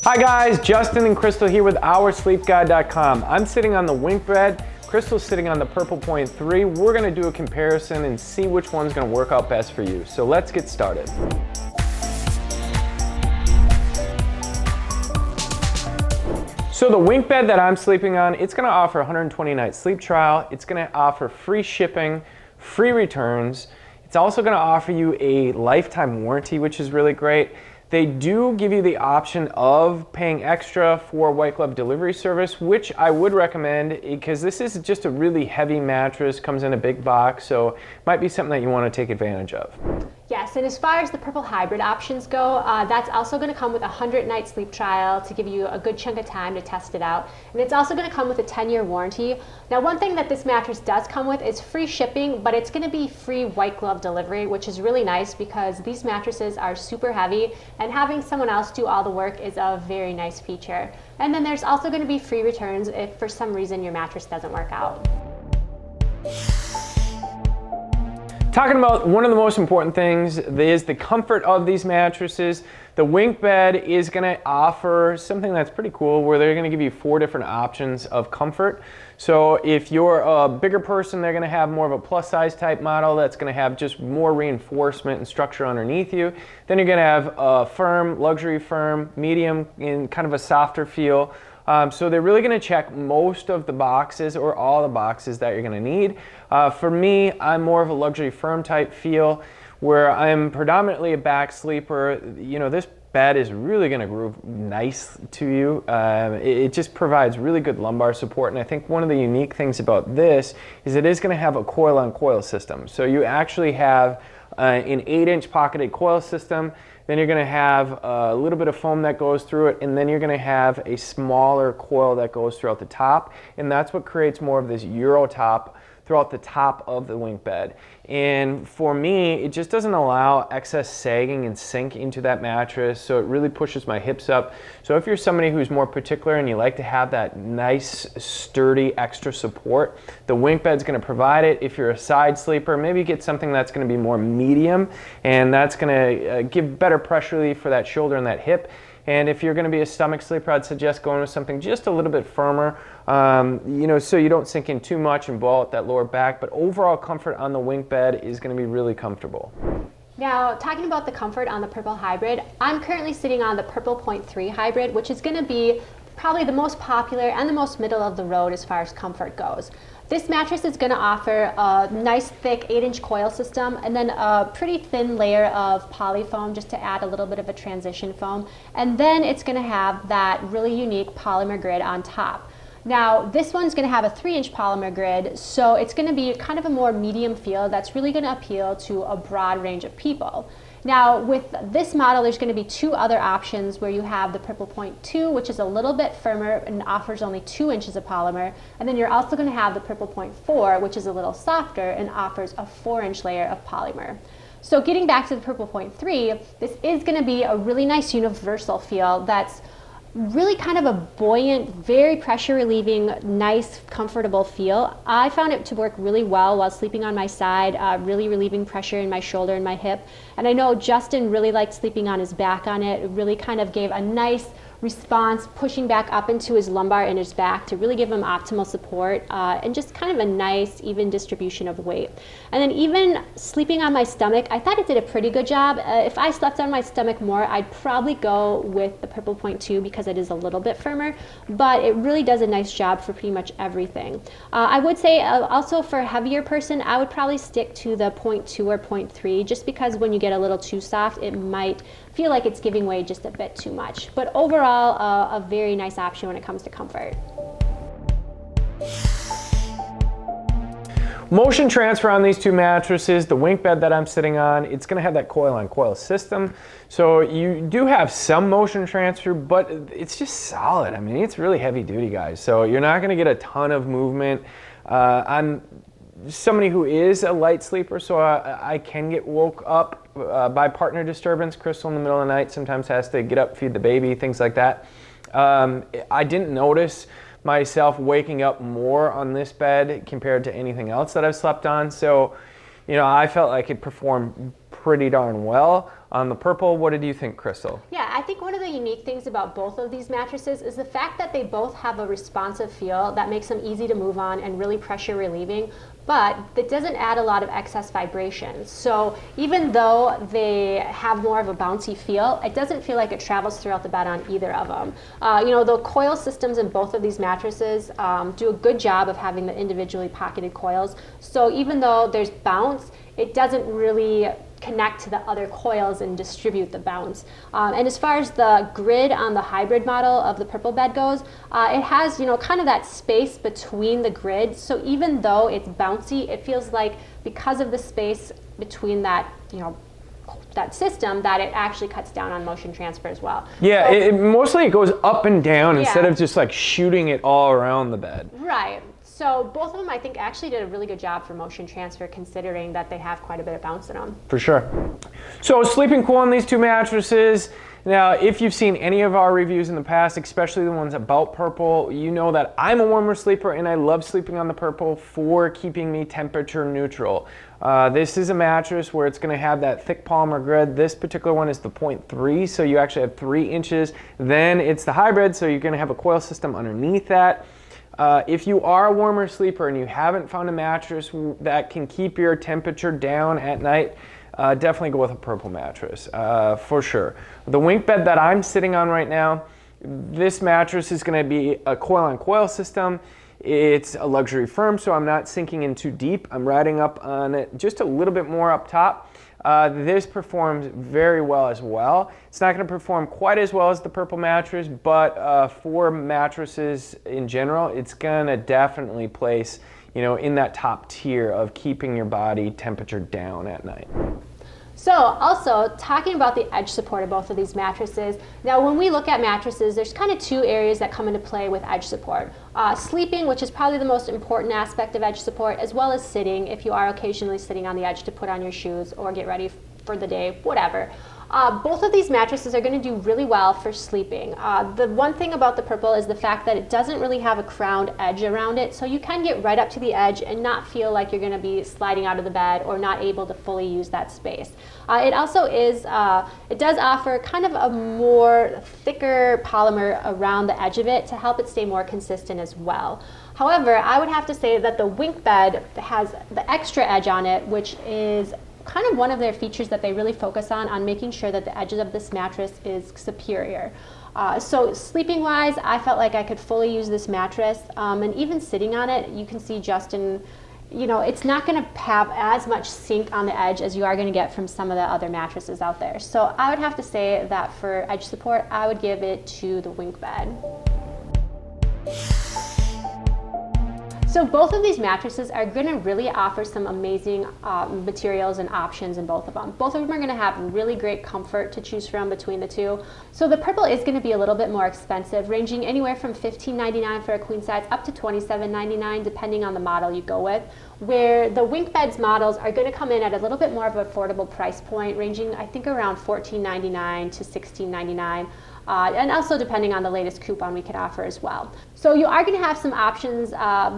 Hi guys, Justin and Crystal here with OurSleepGuide.com. I'm sitting on the Winkbed, Crystal's sitting on the Purple.3. We're gonna do a comparison and see which one's gonna work out best for you. So let's get started. So the Winkbed that I'm sleeping on, it's gonna offer a 120-night sleep trial. It's gonna offer free shipping, free returns. It's also gonna offer you a lifetime warranty, which is really great. They do give you the option of paying extra for white glove delivery service, which I would recommend because this is just a really heavy mattress, comes in a big box, so it might be something that you want to take advantage of. Yes, and as far as the Purple Hybrid options go, that's also going to come with a 100-night sleep trial to give you a good chunk of time to test it out. And it's also going to come with a 10-year warranty. Now, one thing that this mattress does come with is free shipping, but it's going to be free white glove delivery, which is really nice because these mattresses are super heavy, and having someone else do all the work is a very nice feature. And then there's also going to be free returns if for some reason your mattress doesn't work out. Talking about one of the most important things is the comfort of these mattresses. The Winkbed is gonna offer something that's pretty cool where they're gonna give you 4 different options of comfort. So if you're a bigger person, they're gonna have more of a plus size type model that's gonna have just more reinforcement and structure underneath you. Then you're gonna have a firm, luxury firm, medium, and kind of a softer feel. So they're really going to check most of the boxes or all the boxes that you're going to need. For me, I'm more of a luxury firm type feel where I'm predominantly a back sleeper. You know, this bed is really going to groove nice to you. It just provides really good lumbar support, and I think one of the unique things about this is it is going to have a coil-on-coil system. So you actually have an 8-inch pocketed coil system. Then you're going to have a little bit of foam that goes through it, and then you're going to have a smaller coil that goes throughout the top, and that's what creates more of this Euro top throughout the top of the Winkbed. And for me, it just doesn't allow excess sagging and sink into that mattress, so it really pushes my hips up. So if you're somebody who's more particular and you like to have that nice, sturdy, extra support, the Winkbed's gonna provide it. If you're a side sleeper, maybe get something that's gonna be more medium, and that's gonna give better pressure relief for that shoulder and that hip. And if you're going to be a stomach sleeper, I'd suggest going with something just a little bit firmer, you know, so you don't sink in too much and blow out that lower back. But overall comfort on the Winkbed is going to be really comfortable. Now, talking about the comfort on the Purple Hybrid, I'm currently sitting on the Purple.3 Hybrid, which is going to be probably the most popular and the most middle of the road as far as comfort goes. This mattress is going to offer a nice thick 8-inch coil system and then a pretty thin layer of polyfoam just to add a little bit of a transition foam. And then it's going to have that really unique polymer grid on top. Now, this one's going to have a 3-inch polymer grid, so it's going to be kind of a more medium feel that's really going to appeal to a broad range of people. Now, with this model, there's going to be 2 other options where you have the Purple.2, which is a little bit firmer and offers only 2 inches of polymer. And then you're also going to have the Purple.4, which is a little softer and offers a 4-inch layer of polymer. So getting back to the Purple.3, this is going to be a really nice universal feel that's really kind of a buoyant, very pressure relieving, nice, comfortable feel. I found it to work really well while sleeping on my side, really relieving pressure in my shoulder and my hip. And I know Justin really liked sleeping on his back on it. It really kind of gave a nice response, pushing back up into his lumbar and his back to really give him optimal support and just kind of a nice, even distribution of weight. And then even sleeping on my stomach, I thought it did a pretty good job. If I slept on my stomach more, I'd probably go with the Purple.2 because it is a little bit firmer, but it really does a nice job for pretty much everything. I would say also for a heavier person, I would probably stick to the 0.2 or 0.3 just because when you get a little too soft, it might feel like it's giving way just a bit too much. But overall, a very nice option when it comes to comfort. Motion transfer on these 2 mattresses, the Winkbed that I'm sitting on, it's going to have that coil-on-coil system. So you do have some motion transfer, but it's just solid. I mean, it's really heavy duty, guys. So you're not going to get a ton of movement. I'm somebody who is a light sleeper, so I can get woke up by partner disturbance. Crystal in the middle of the night sometimes has to get up, feed the baby, things like that. I didn't notice myself waking up more on this bed compared to anything else that I've slept on. So, you know, I felt like it performed pretty darn well. On the Purple, what did you think, Crystal? Yeah, I think one of the unique things about both of these mattresses is the fact that they both have a responsive feel that makes them easy to move on and really pressure relieving, but it doesn't add a lot of excess vibration. So even though they have more of a bouncy feel, it doesn't feel like it travels throughout the bed on either of them. The coil systems in both of these mattresses do a good job of having the individually pocketed coils. So even though there's bounce, it doesn't really connect to the other coils and distribute the bounce. And as far as the grid on the Hyrbid model of the Purple bed goes, it has kind of that space between the grids. So even though it's bouncy, it feels like because of the space between that that system, that it actually cuts down on motion transfer as well. Yeah, so, mostly it goes up and down instead of just like shooting it all around the bed. Right. So both of them, I think, actually did a really good job for motion transfer, considering that they have quite a bit of bounce in them. For sure. So sleeping cool on these two mattresses. Now, if you've seen any of our reviews in the past, especially the ones about Purple, you know that I'm a warmer sleeper and I love sleeping on the Purple for keeping me temperature neutral. This is a mattress where it's going to have that thick polymer grid. This particular one is the 0.3, so you actually have 3 inches. Then it's the Hyrbid, so you're going to have a coil system underneath that. If you are a warmer sleeper and you haven't found a mattress that can keep your temperature down at night, definitely go with a Purple mattress, for sure. The Winkbed that I'm sitting on right now, this mattress is going to be a coil-on-coil system. It's a luxury firm, so I'm not sinking in too deep. I'm riding up on it just a little bit more up top. This performs very well as well. It's not going to perform quite as well as the Purple mattress, but for mattresses in general, it's going to definitely place, in that top tier of keeping your body temperature down at night. So also, talking about the edge support of both of these mattresses, now when we look at mattresses, there's kind of 2 areas that come into play with edge support. Sleeping, which is probably the most important aspect of edge support, as well as sitting, if you are occasionally sitting on the edge to put on your shoes or get ready for the day, whatever. Both of these mattresses are going to do really well for sleeping. The one thing about the Purple is the fact that it doesn't really have a crowned edge around it, so you can get right up to the edge and not feel like you're going to be sliding out of the bed or not able to fully use that space. It also it does offer kind of a more thicker polymer around the edge of it to help it stay more consistent as well. However, I would have to say that the Winkbed has the extra edge on it, which is kind of one of their features that they really focus on making sure that the edges of this mattress is superior. So sleeping wise, I felt like I could fully use this mattress, and even sitting on it, you can see Justin, it's not going to have as much sink on the edge as you are going to get from some of the other mattresses out there. So I would have to say that for edge support, I would give it to the Winkbed. So both of these mattresses are going to really offer some amazing materials and options in both of them. Both of them are going to have really great comfort to choose from between the two. So the Purple is going to be a little bit more expensive, ranging anywhere from $15.99 for a queen size up to $27.99 depending on the model you go with, where the Winkbeds models are going to come in at a little bit more of an affordable price point, ranging I think around $14.99 to $16.99. And also depending on the latest coupon we could offer as well. So you are going to have some options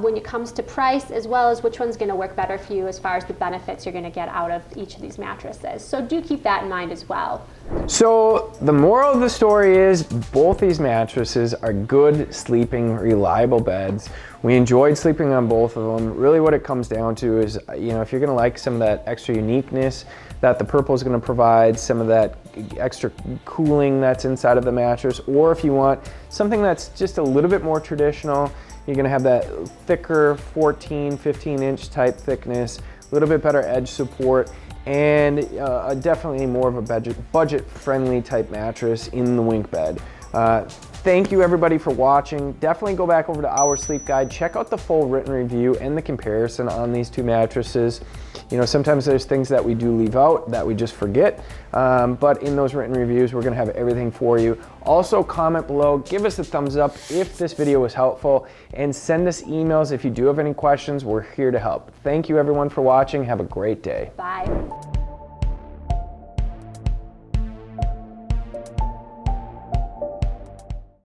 when it comes to price, as well as which one's going to work better for you as far as the benefits you're going to get out of each of these mattresses. So do keep that in mind as well. So the moral of the story is both these mattresses are good sleeping, reliable beds. We enjoyed sleeping on both of them. Really what it comes down to is, if you're going to like some of that extra uniqueness that the Purple is going to provide, some of that extra cooling that's inside of the mattress, or if you want something that's just a little bit more traditional, you're going to have that thicker 14, 15 inch type thickness, a little bit better edge support, and definitely more of a budget friendly type mattress in the Winkbed. Thank you everybody for watching. Definitely go back over to our sleep guide, check out the full written review and the comparison on these two mattresses. Sometimes there's things that we do leave out that we just forget, but in those written reviews, we're gonna have everything for you. Also comment below, give us a thumbs up if this video was helpful, and send us emails if you do have any questions. We're here to help. Thank you everyone for watching. Have a great day. Bye.